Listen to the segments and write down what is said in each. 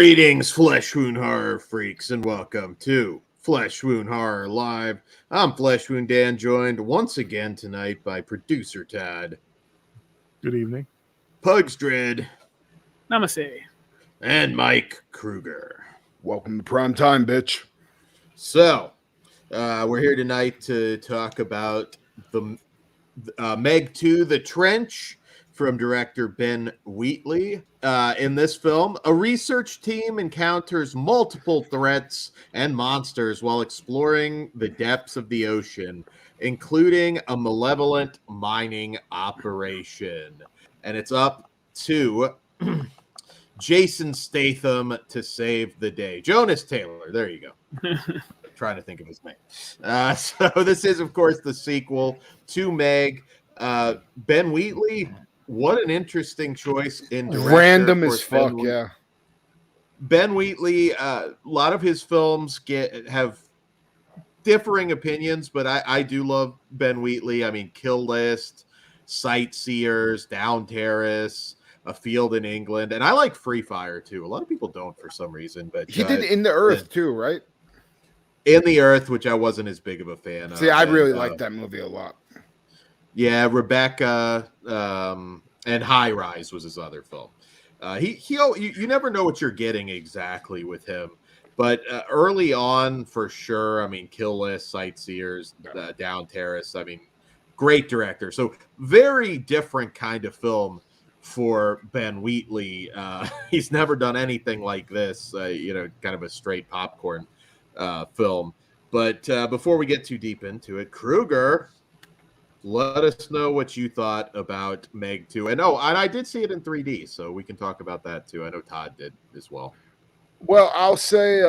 Greetings, Flesh Wound Horror freaks, and welcome to Flesh Wound Horror Live. I'm Flesh Wound Dan, joined once again tonight by producer Todd. Good evening. Pugs Dread. Namaste. And Mike Kruger. Welcome to prime time, bitch. So, we're here tonight to talk about the MEG 2, The Trench, from director Ben Wheatley. In this film, a research team encounters multiple threats and monsters while exploring the depths of the ocean, including a malevolent mining operation. And it's up to Jason Statham to save the day. Jonas Taylor, there you go. Trying to think of his name. So this is, of course, the sequel to MEG. Ben Wheatley, what an interesting choice in director. Random as fuck, yeah. Ben Wheatley, a lot of his films have differing opinions, but I do love Ben Wheatley. I mean, Kill List, Sightseers, Down Terrace, A Field in England, and I like Free Fire too. A lot of people don't for some reason, but he did In the Earth too, right? In the Earth, which I wasn't as big of a fan of. See, I really like that movie a lot. Yeah, Rebecca, and High Rise was his other film. You never know what you're getting exactly with him, but early on, for sure. I mean, Kill List, Sightseers, Down Terrace. I mean, great director. So very different kind of film for Ben Wheatley. He's never done anything like this. Kind of a straight popcorn film. But before we get too deep into it, Kruger, let us know what you thought about MEG 2. And I did see it in 3D, so we can talk about that too. I know Todd did as well. Well, I'll say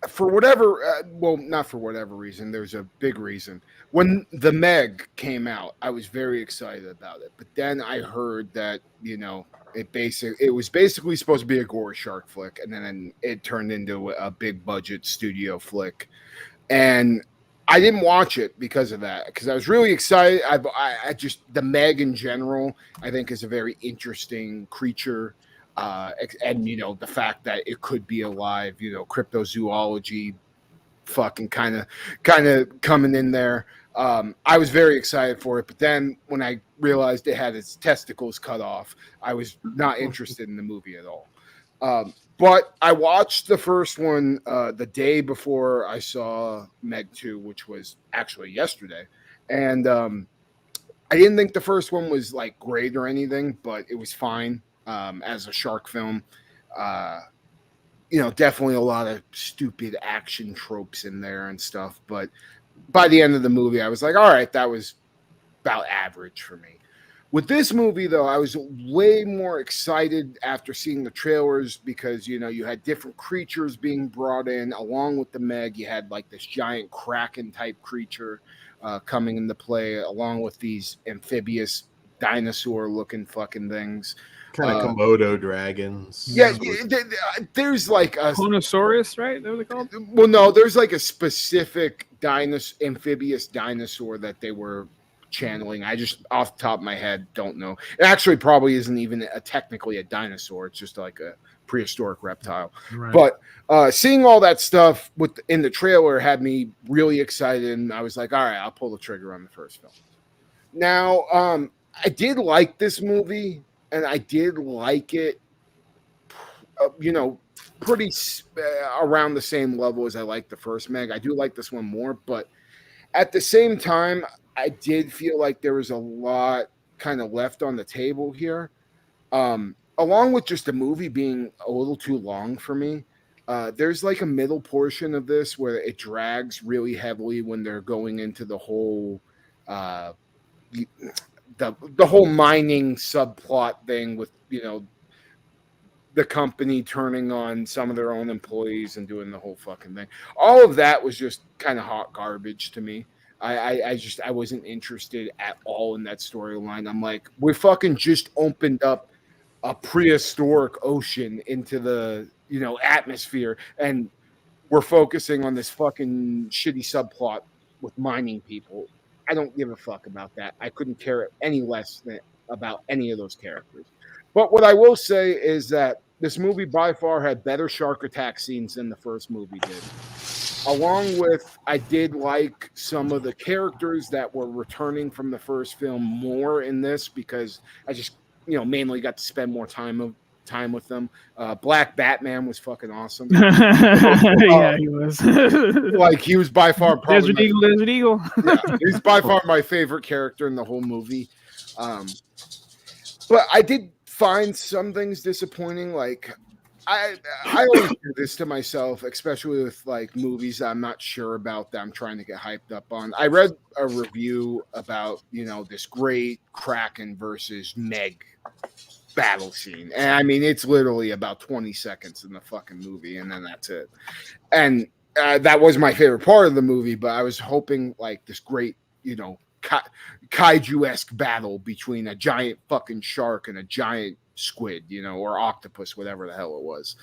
for whatever, not for whatever reason, there's a big reason. When the MEG came out, I was very excited about it. But then I heard that, it was basically supposed to be a gore shark flick, and then it turned into a big budget studio flick. And I didn't watch it because of that, because I was really excited. I just, the MEG in general, I think is a very interesting creature. And, the fact that it could be alive, cryptozoology fucking kind of coming in there. I was very excited for it. But then when I realized it had its testicles cut off, I was not interested in the movie at all. But I watched the first one the day before I saw MEG 2, which was actually yesterday. And I didn't think the first one was like great or anything, but it was fine as a shark film. Definitely a lot of stupid action tropes in there and stuff. But by the end of the movie, I was like, all right, that was about average for me. With this movie, though, I was way more excited after seeing the trailers because, you had different creatures being brought in. Along with the MEG, you had like this giant Kraken-type creature coming into play, along with these amphibious dinosaur-looking fucking things. Kind of Komodo dragons. Yeah, there's like a... Conosaurus, right? That was called? Well, no, there's like a specific amphibious dinosaur that they were channeling. I just off the top of my head don't know. It actually probably isn't even technically a dinosaur. It's just like a prehistoric reptile. Right. But seeing all that stuff in the trailer had me really excited, and I was like, all right, I'll pull the trigger on the first film. Now, I did like this movie, and I did like it, pretty around the same level as I liked the first MEG. I do like this one more, but at the same time, I did feel like there was a lot kind of left on the table here, along with just the movie being a little too long for me. There's like a middle portion of this where it drags really heavily when they're going into the whole the whole mining subplot thing with the company turning on some of their own employees and doing the whole fucking thing. All of that was just kind of hot garbage to me. I wasn't interested at all in that storyline. I'm like, we fucking just opened up a prehistoric ocean into the atmosphere, and we're focusing on this fucking shitty subplot with mining people. I don't give a fuck about that. I couldn't care any less about any of those characters. But what I will say is that this movie by far had better shark attack scenes than the first movie did. Along with, I did like some of the characters that were returning from the first film more in this, because I just, mainly got to spend more time with them. Black Batman was fucking awesome. Yeah, he was. Like, he was by far probably Desert Eagle. yeah, he's by far my favorite character in the whole movie. But I did find some things disappointing. Like, I always do this to myself, especially with like movies I'm not sure about that I'm trying to get hyped up on. I read a review about this great Kraken versus Meg battle scene, and I mean, it's literally about 20 seconds in the fucking movie, and then that's it. And that was my favorite part of the movie, but I was hoping like this great kaiju-esque battle between a giant fucking shark and a giant squid, or octopus, whatever the hell it was.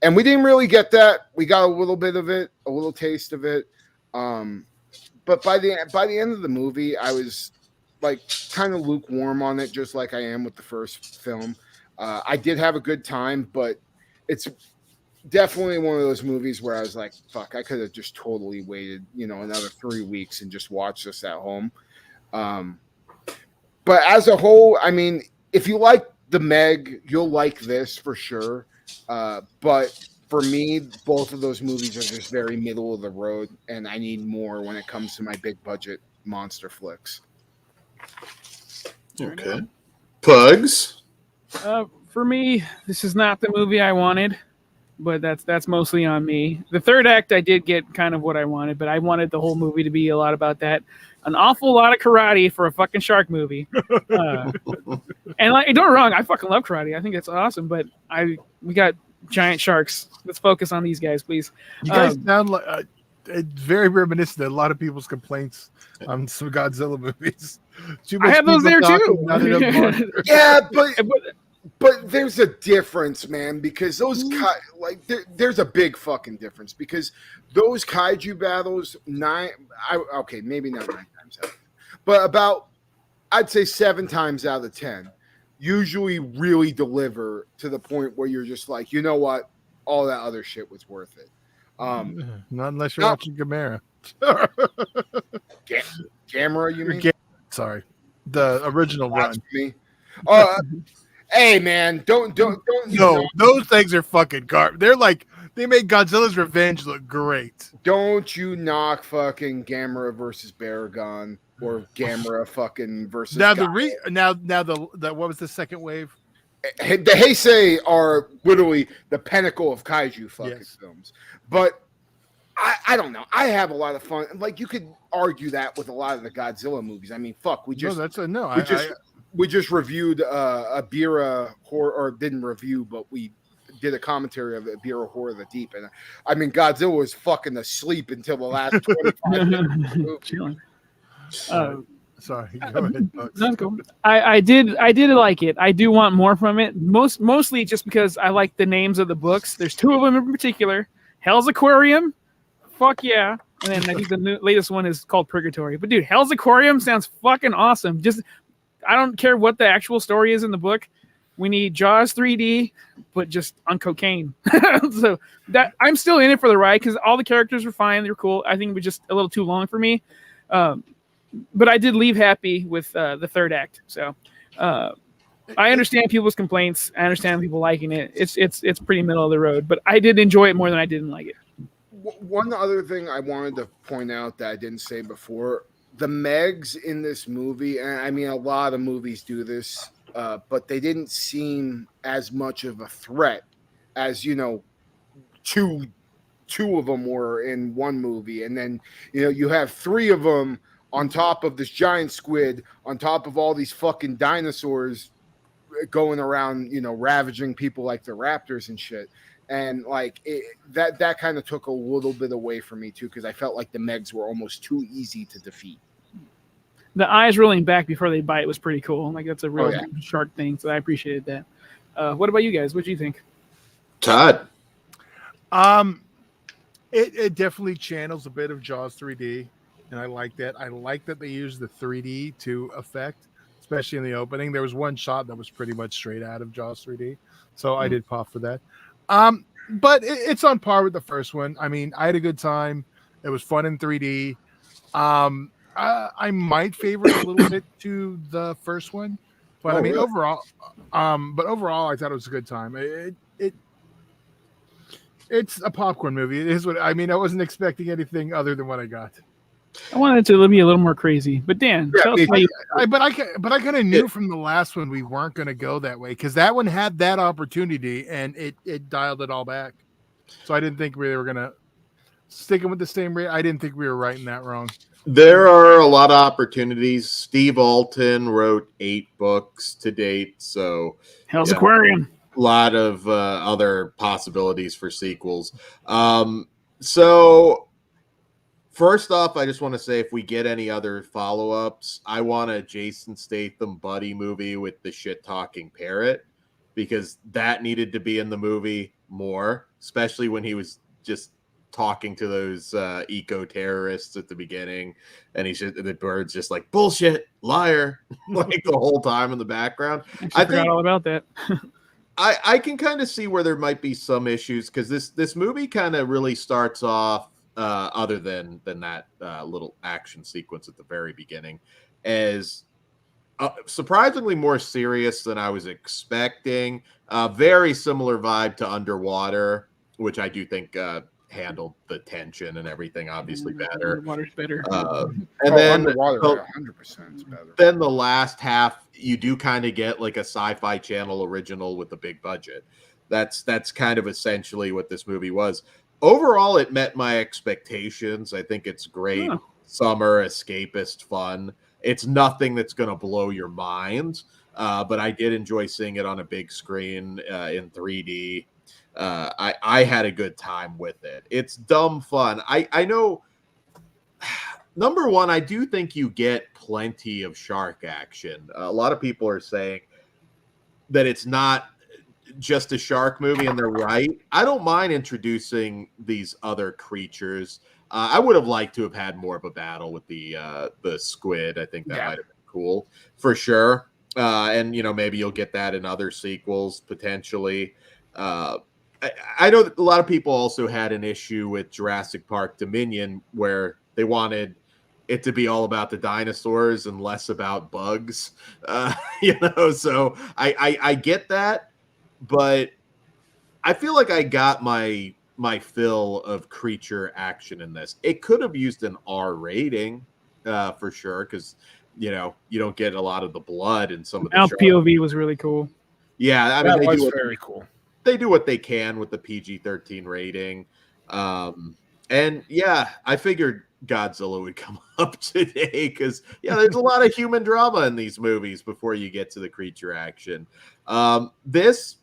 And we didn't really get that. We got a little bit of it, a little taste of it. But by the end of the movie, I was like kind of lukewarm on it, just like I am with the first film. I did have a good time, but it's definitely one of those movies where I was like, fuck, I could have just totally waited, another 3 weeks and just watched this at home. But as a whole, I mean, if you like the Meg, you'll like this for sure. But for me, both of those movies are just very middle of the road, and I need more when it comes to my big budget monster flicks. Okay. Pugs. For me, this is not the movie I wanted, but that's mostly on me. The third act, I did get kind of what I wanted, but I wanted the whole movie to be a lot about that. An awful lot of karate for a fucking shark movie. And like, don't get me wrong, I fucking love karate. I think it's awesome, but we got giant sharks. Let's focus on these guys, please. You guys sound like it's very reminiscent of a lot of people's complaints on some Godzilla movies. I have those there too. Yeah, but there's a difference, man, because those there's a big fucking difference, because those kaiju battles maybe not 9 times out, but about, I'd say 7 times out of 10 usually really deliver to the point where you're just like, you know what, all that other shit was worth it. Not unless you're watching Gamera. Gamera, you mean? Sorry, the original run. Hey man, don't. No, those things are fucking garbage. They're like, they made Godzilla's Revenge look great. Don't you knock fucking Gamera versus Baragon or Gamera fucking versus. Now the what was the second wave? The Heisei are literally the pinnacle of kaiju fucking films, but I don't know. I have a lot of fun. Like, you could argue that with a lot of the Godzilla movies. I mean, fuck, we just reviewed Abira horror, or didn't review, but we did a commentary of Abira Horror of the Deep, and I mean, Godzilla was fucking asleep until the last 25 minutes. Sorry, go ahead. That's cool. I did like it. I do want more from it. Mostly just because I like the names of the books. There's 2 of them in particular. Hell's Aquarium. Fuck yeah. And then I think the latest one is called Purgatory. But dude, Hell's Aquarium sounds fucking awesome. Just, I don't care what the actual story is in the book. We need Jaws 3D, but just on cocaine. So that I'm still in it for the ride, because all the characters were fine. They're cool. I think it was just a little too long for me. But I did leave happy with the third act. So I understand people's complaints. I understand people liking it. It's pretty middle of the road, but I did enjoy it more than I didn't like it. One other thing I wanted to point out that I didn't say before, the Megs in this movie, and I mean, a lot of movies do this, but they didn't seem as much of a threat as, two of them were in one movie. And then, you have 3 of them on top of this giant squid, on top of all these fucking dinosaurs going around, ravaging people like the Raptors and shit. And like that kind of took a little bit away from me too, because I felt like the Megs were almost too easy to defeat. The eyes rolling back before they bite was pretty cool. Like that's a real yeah. shark thing. So I appreciated that. What about you guys? What do you think? Todd. It definitely channels a bit of Jaws 3D, and I like that. I like that they use the 3D to effect, especially in the opening. There was one shot that was pretty much straight out of Jaws 3D, so I did pop for that. But it's on par with the first one. I mean, I had a good time. It was fun in 3D. I might favor it a little bit to the first one, but really? overall, I thought it was a good time. It's a popcorn movie. It is what I mean. I wasn't expecting anything other than what I got. I wanted it to be a little more crazy, but Dan, tell us how you. But I kind of knew from the last one we weren't going to go that way, because that one had that opportunity and it dialed it all back. So I didn't think we were going to sticking with the same rate. I didn't think we were writing that wrong. There are a lot of opportunities. Steve Alton wrote 8 books to date, so Hell's Aquarium. A lot of other possibilities for sequels. So first off, I just want to say, if we get any other follow-ups, I want a Jason Statham buddy movie with the shit-talking parrot, because that needed to be in the movie more, especially when he was just talking to those eco-terrorists at the beginning, and the bird's just like, bullshit, liar, like the whole time in the background. I forgot all about that. I can kind of see where there might be some issues, because this movie kind of really starts off, other than that little action sequence at the very beginning, as surprisingly more serious than I was expecting. Very similar vibe to Underwater, which I do think handled the tension and everything obviously better. Underwater's better. And then Underwater, 100% is better. Then the last half, you do kind of get like a Sci-Fi Channel original with a big budget. That's kind of essentially what this movie was. Overall, it met my expectations. I think it's great summer escapist fun. It's nothing that's going to blow your mind, but I did enjoy seeing it on a big screen in 3D. I had a good time with it. It's dumb fun. I know, number one, I do think you get plenty of shark action. A lot of people are saying that it's not just a shark movie, and they're right. I don't mind introducing these other creatures. I would have liked to have had more of a battle with the squid. I think that might have been cool for sure. And maybe you'll get that in other sequels potentially. I know that a lot of people also had an issue with Jurassic Park Dominion, where they wanted it to be all about the dinosaurs and less about bugs. So I get that, but I feel like I got my fill of creature action in this. It could have used an R rating for sure, because you don't get a lot of the blood in some of the shows. POV was really cool. Yeah, I mean, that was very cool. They do what they can with the PG-13 rating. And yeah, I figured Godzilla would come up today, because there's a lot of human drama in these movies before you get to the creature action. This,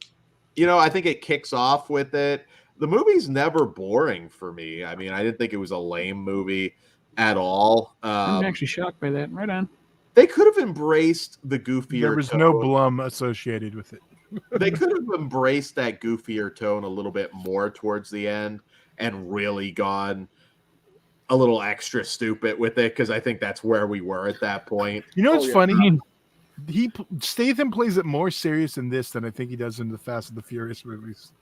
I think it kicks off with it. The movie's never boring for me. I mean, I didn't think it was a lame movie at all. I'm actually shocked by that. Right on. They could have embraced the goofier. There was no Blum associated with it. They could have embraced that goofier tone a little bit more towards the end and really gone a little extra stupid with it, because I think that's where we were at that point. What's funny? Statham plays it more serious in this than I think he does in the Fast and the Furious movies.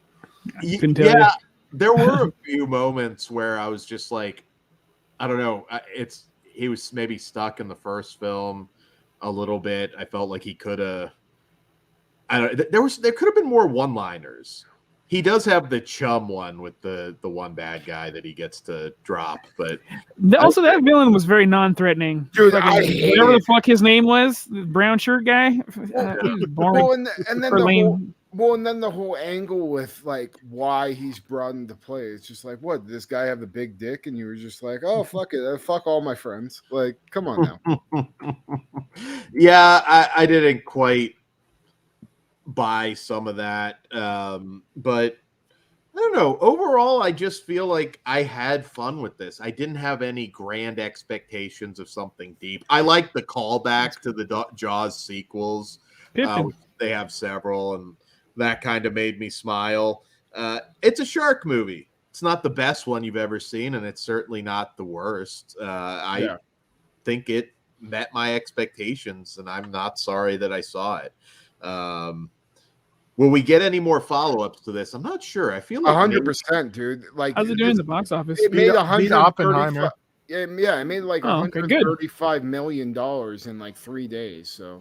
Yeah, there were a few moments where I was just like, I don't know. He was maybe stuck in the first film a little bit. I felt like he could have. There could have been more one-liners. He does have the chum one with the one bad guy that he gets to drop, but also that villain was very non-threatening. Dude, whatever the fuck his name was, the brown shirt guy. He was boring. And then the whole angle with like why he's brought into play. It's just like, what, did this guy have the big dick? And you were just like, oh fuck it, fuck all my friends. Like, come on now. Yeah, I didn't quite buy some of that. But I don't know. Overall, I just feel like I had fun with this. I didn't have any grand expectations of something deep. I like the callback to the Jaws sequels. Pippin. They have several, and that kind of made me smile. It's a shark movie. It's not the best one you've ever seen, and it's certainly not the worst. I think it met my expectations, and I'm not sorry that I saw it. Will we get any more follow-ups to this? I'm not sure. I feel like 100%, dude. Like, How's it doing in the box office? it made Beat Oppenheimer. Yeah, it made like okay, good. $135 million in like 3 days. So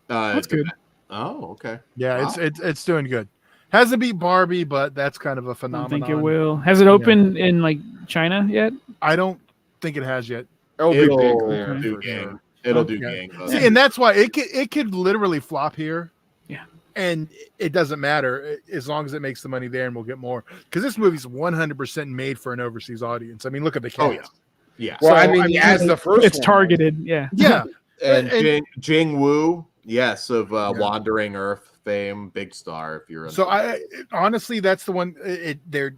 That's good. Oh, okay. Yeah, Wow. it's doing good. Hasn't beat Barbie, but that's kind of a I don't phenomenon. think it will. Has it opened in like China yet? I don't think it has yet. it'll be big there do for gang. sure. It'll do Okay. gang. See, and that's why it could literally flop here. Yeah. And it doesn't matter as long as it makes the money there, and we'll get more. Because this movie's 100% made for an overseas audience. I mean, look at the cast. Oh, yeah. Well, So, I mean, as the first It's one, targeted. Yeah. Yeah. And Jing Woo, yes, of Wandering Earth fame, big star. If you're So honestly, that's the one. They're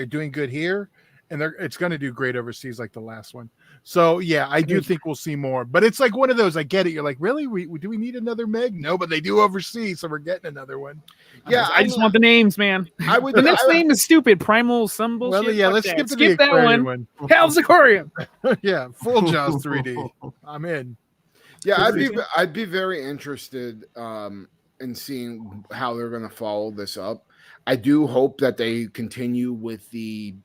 doing good here, and it's going to do great overseas like the last one. So yeah, I do think we'll see more. But it's like one of those. I get it. You're like, really? Do we need another Meg? No, but they do overseas, so we're getting another one. Yeah, I just want the names, man. I would. The next name is stupid. Primal some bullshit. Well, yeah, Fuck let's that. skip to Skip the that aquarium one. Hell's Aquarium. Yeah, full Jaws 3D. I'm in. Yeah, I'd be very interested in seeing how they're going to follow this up. I do hope that they continue with the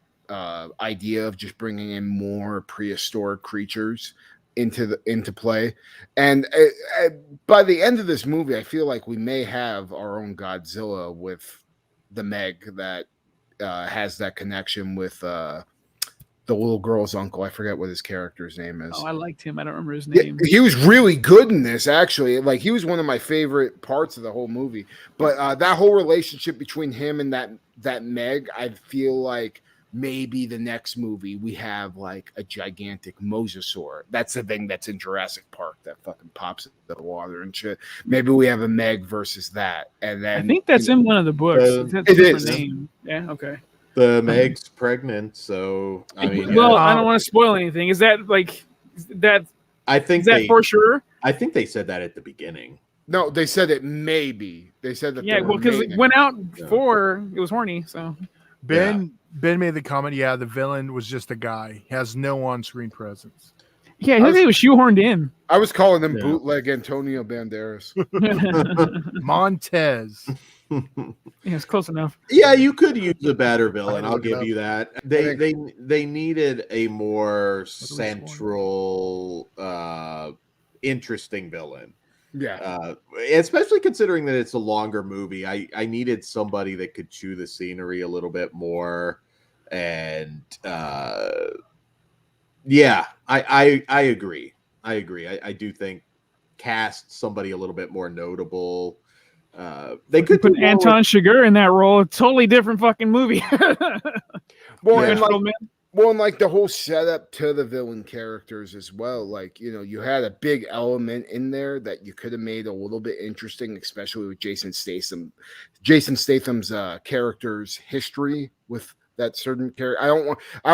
idea of just bringing in more prehistoric creatures into play, and by the end of this movie, I feel like we may have our own Godzilla with the Meg that has that connection with the little girl's uncle. I forget what his character's name is. Oh, I liked him. I don't remember his name. He was really good in this, actually. Like, he was one of my favorite parts of the whole movie. But that whole relationship between him and that Meg, I feel like maybe the next movie we have like a gigantic mosasaur. That's the thing that's in Jurassic Park that fucking pops into the water and shit. Maybe we have a Meg versus that, and then I think that's in one of the books. That's it a different is. name. Yeah. Okay. The Meg's pregnant, so I mean, well, I don't want to spoil anything. Is that like that? I think Is that for sure? I think they said that at the beginning. No, they said it maybe. They said that. Yeah, well, because it went out before it was horny. So Ben made the comment. Yeah, the villain was just a guy. He has no on-screen presence. yeah, he was shoehorned in. I was calling him bootleg Antonio Banderas. Montez. Yeah, it's close enough. Yeah, you could use a better villain. I'll give you that. They needed a more central, interesting villain. Yeah, especially considering that it's a longer movie. I needed somebody that could chew the scenery a little bit more, and yeah, I agree. I do think cast somebody a little bit more notable. They could put Anton Chigurh in that role. A totally different fucking movie. well, Yeah. and like the whole setup to the villain characters as well. Like, you know, you had a big element in there that you could have made a little bit interesting, especially with Jason Statham. Jason Statham's character's history with that certain character. I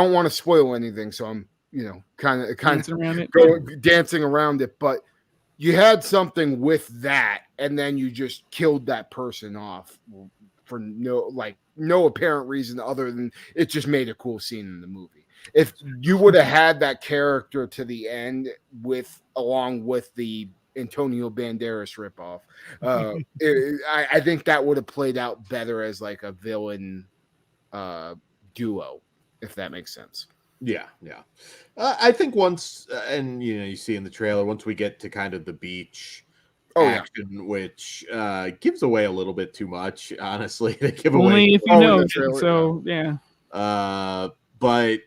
don't want to spoil anything, so I'm, you know, kind of dancing around it, but you had something with that, and then you just killed that person off for no apparent reason other than it just made a cool scene in the movie. If you would have had that character to the end along with the Antonio Banderas ripoff, I think that would have played out better as like a villain duo, if that makes sense. Yeah. I think once, and you know, you see in the trailer, once we get to kind of the beach action, which gives away a little bit too much, honestly. They give Only away if you know. So yeah. But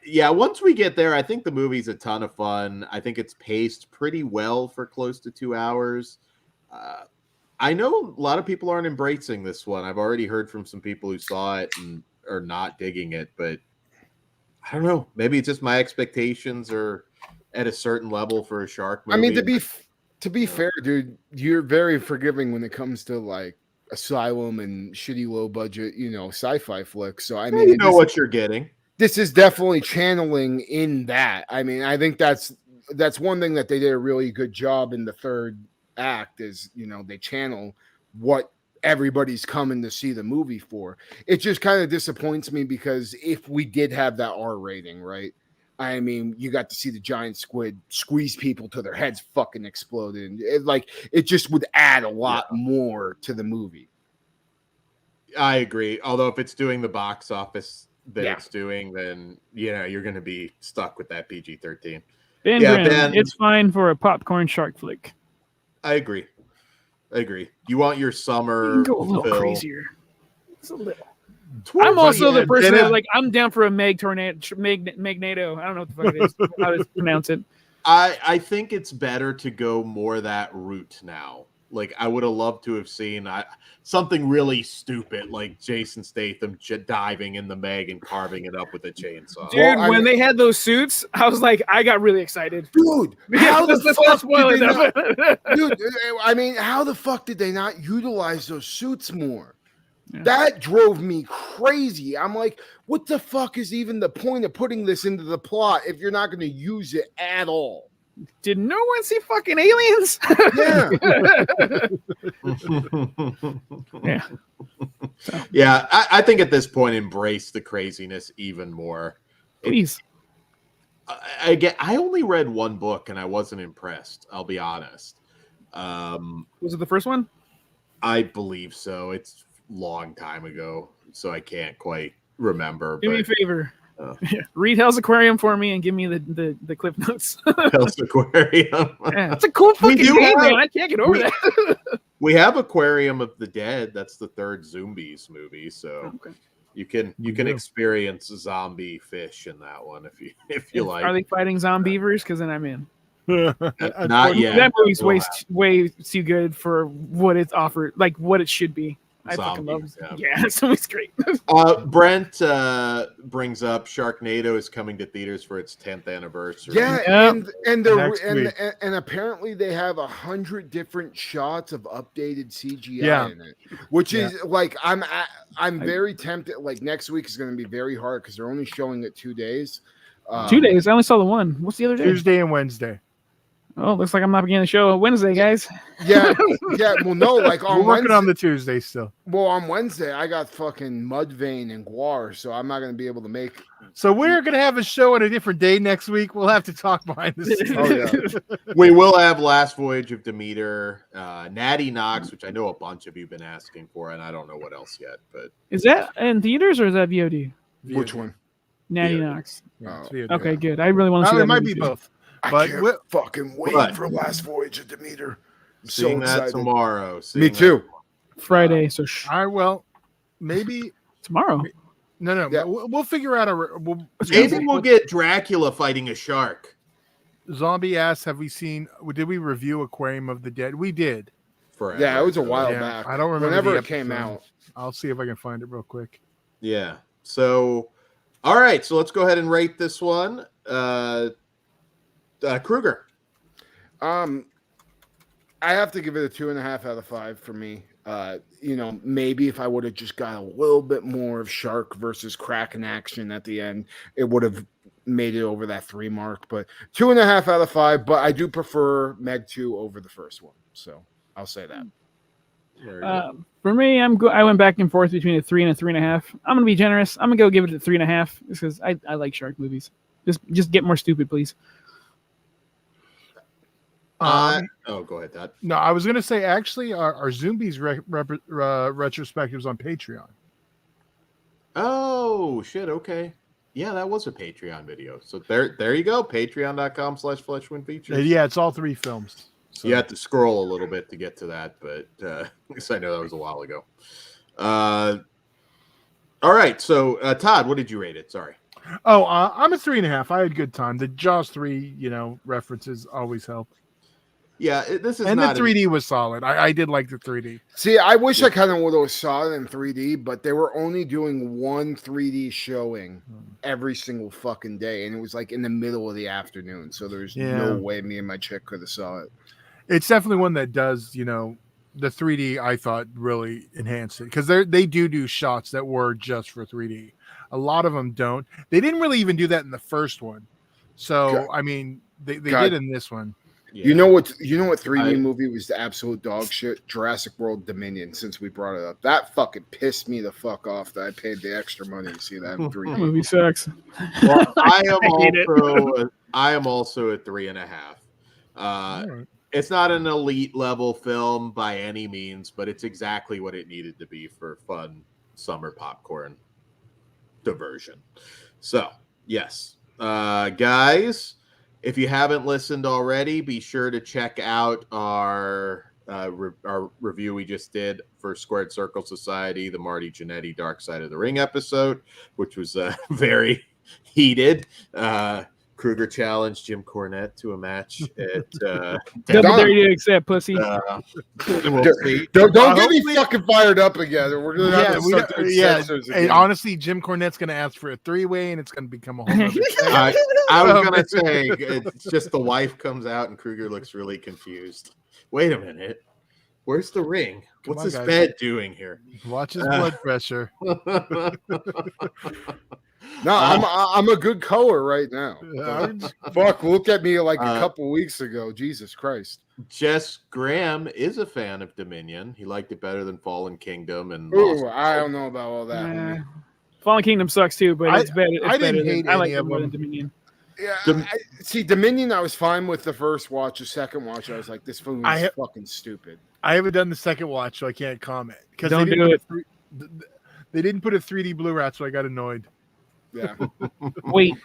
yeah, once we get there, I think the movie's a ton of fun. I think it's paced pretty well for close to 2 hours. I know a lot of people aren't embracing this one. I've already heard from some people who saw it and are not digging it, but I don't know. Maybe it's just my expectations are at a certain level for a shark movie. I mean, To be fair, dude, you're very forgiving when it comes to like Asylum and shitty low budget, sci-fi flicks. So I mean, You know what you're getting. this is definitely channeling in that. I mean, I think that's one thing that they did a really good job in the third act is, they channel what everybody's coming to see the movie for. It just kind of disappoints me because if we did have that R rating, right? I mean, you got to see the giant squid squeeze people till their heads fucking exploded. It just would add a lot more to the movie. I agree. Although if it's doing the box office that it's doing, then you're going to be stuck with that PG-13. Ben, it's fine for a popcorn shark flick. I agree. You want your summer? You can go a little film. crazier. It's a little. I'm also the person that I'm down for a Meg tornado, Megnado. I don't know what the fuck it is. How to pronounce it. I think it's better to go more that route now. Like I would have loved to have seen something really stupid, like Jason Statham diving in the Meg and carving it up with a chainsaw. Dude, when they had those suits, I was like, I got really excited. Dude, how the fuck dude, I mean, how the fuck did they not utilize those suits more? Yeah. That drove me crazy. I'm like, what the fuck is even the point of putting this into the plot if you're not going to use it at all? Did no one see fucking aliens? Yeah. Yeah. Yeah, I think at this point, embrace the craziness even more. Please. I only read one book and I wasn't impressed. I'll be honest. Was it the first one? I believe so. It's long time ago, so I can't quite remember. Do me a favor. Read Hell's Aquarium for me and give me the clip notes. Hell's Aquarium. Yeah, it's a cool fucking name, man. I can't get over that. We have Aquarium of the Dead. That's the third Zombies movie, so you can experience zombie fish in that one if you like. Are they fighting zombievers? Because then I'm in. Not yet. That movie's way too good for what it's offered, like what it should be. I fucking love it. Yeah, it's always great. Brent brings up Sharknado is coming to theaters for its 10th anniversary. Yeah, and apparently they have 100 different shots of updated CGI in it, which is like I'm very tempted. Like next week is going to be very hard because they're only showing it 2 days. 2 days. I only saw the one. What's the other day? Tuesday and Wednesday. Oh, looks like I'm not beginning the show Wednesday, guys. Yeah. Well, no, like on We're working Wednesday, on the Tuesday still. Well, on Wednesday I got fucking Mudvayne and Guar, so I'm not going to be able to make. So we're going to have a show on a different day next week. We'll have to talk behind the scenes. Oh, yeah. We will have Last Voyage of Demeter, Natty Knox, which I know a bunch of you have been asking for, and I don't know what else yet. But is that in theaters or is that VOD? Which one? Natty Knox. Yeah, okay, good. I really want to see that. It might be both. I can't fucking wait for Last Voyage of Demeter. I'm seeing that tomorrow. Me too. Friday. So all right. Well, maybe tomorrow. No. Yeah. We'll figure out maybe we'll get Dracula fighting a shark. Zombie asks, have we seen? Did we review Aquarium of the Dead? We did. Forever. Yeah, it was a while back. I don't remember whenever the it came out. I'll see if I can find it real quick. Yeah. So, all right. So let's go ahead and rate this one. Kruger. I have to give it a 2.5 out of 5 for me. Maybe if I would have just got a little bit more of shark versus Kraken action at the end, it would have made it over that 3 mark. But 2.5 out of 5. But I do prefer Meg 2 over the first one, so I'll say that. For me, I went back and forth between a 3 and a 3.5. I'm gonna be generous. I'm gonna go give it a 3.5 because I like shark movies. Just get more stupid, please. Go ahead, Todd. No, I was going to say, actually, our Zombies retrospectives on Patreon. Oh, shit. Okay. Yeah, that was a Patreon video. So there you go. Patreon.com/FleshWinFeatures. Yeah, it's all 3 films. So you have to scroll a little bit to get to that, but at least I know that was a while ago. All right. So, Todd, what did you rate it? Sorry. Oh, I'm a 3.5. I had a good time. The Jaws 3, references always help. Yeah, this is and not the 3D was solid. I did like the 3D. See, I wish I kind of would have saw it in 3D, but they were only doing one 3D showing every single fucking day, and it was like in the middle of the afternoon, so there's no way me and my chick could have saw it. It's definitely one that does, the 3D. I thought really enhanced it because they do shots that were just for 3D. A lot of them don't. They didn't really even do that in the first one. So I mean, they did in this one. Yeah. You know what 3D movie was the absolute dog shit? Jurassic World Dominion, since we brought it up. That fucking pissed me the fuck off that I paid the extra money to see that in 3D. That movie sucks. Well, I hate am also at 3.5. Right. It's not an elite level film by any means, but it's exactly what it needed to be for fun summer popcorn diversion. So, yes. Guys, if you haven't listened already, be sure to check out our review we just did for Squared Circle Society, the Marty Jannetty Dark Side of the Ring episode, which was very heated. Kruger challenged Jim Cornette to a match at Double dare you to accept, pussy. we'll see. Don't get me fucking fired up again. We're gonna have to start doing censors And again. honestly, Jim Cornette's gonna ask for a 3-way, and it's gonna become a whole other thing. I was gonna say it's just the wife comes out and Kruger looks really confused. Wait a minute, where's the ring? Come What's on, this guys. bed doing here? Watch his blood pressure. No, I'm a good color right now. Fuck, look at me like a couple weeks ago. Jesus Christ. Jess Graham is a fan of Dominion. He liked it better than Fallen Kingdom and Ooh, I don't know about all that. Nah. homie. Fallen Kingdom sucks too, but it's better. It's I didn't better hate than, I like any it of more than them. Dominion. Yeah, see, Dominion, I was fine with the first watch. The second watch, I was like, this movie is fucking stupid. I haven't done the second watch, so I can't comment because Don't do it. They didn't put a 3D Blu-ray, so I got annoyed. Yeah. Wait,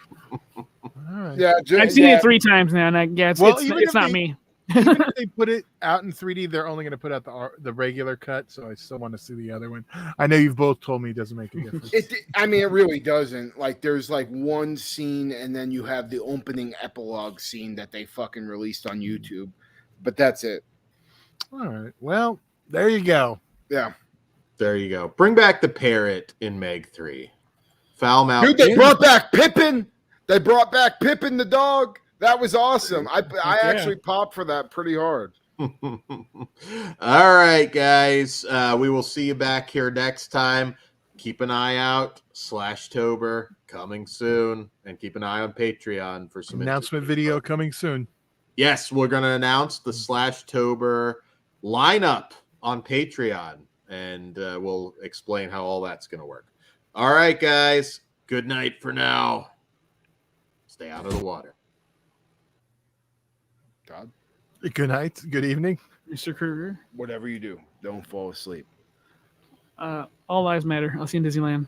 All right. Yeah. I've seen it 3 times now, and it's not me. Even if they put it out in 3D, they're only going to put out the regular cut, so I still want to see the other one. I know you've both told me it doesn't make a difference. It really doesn't. Like, there's like one scene, and then you have the opening epilogue scene that they fucking released on YouTube, but that's it. All right. Well, there you go. Yeah. There you go. Bring back the parrot in Meg 3. Foul mouth. Dude, they brought back Pippin. They brought back Pippin the dog. That was awesome. I actually popped for that pretty hard. All right, guys. We will see you back here next time. Keep an eye out. /Tober coming soon. And keep an eye on Patreon for some Announcement video coming soon. Yes, we're going to announce the /Tober lineup on Patreon. And we'll explain how all that's going to work. All right, guys. Good night for now. Stay out of the water. God, Good night. Good evening. Mr. Kruger. whatever you do, don't fall asleep. All lives matter. I'll see you in Disneyland.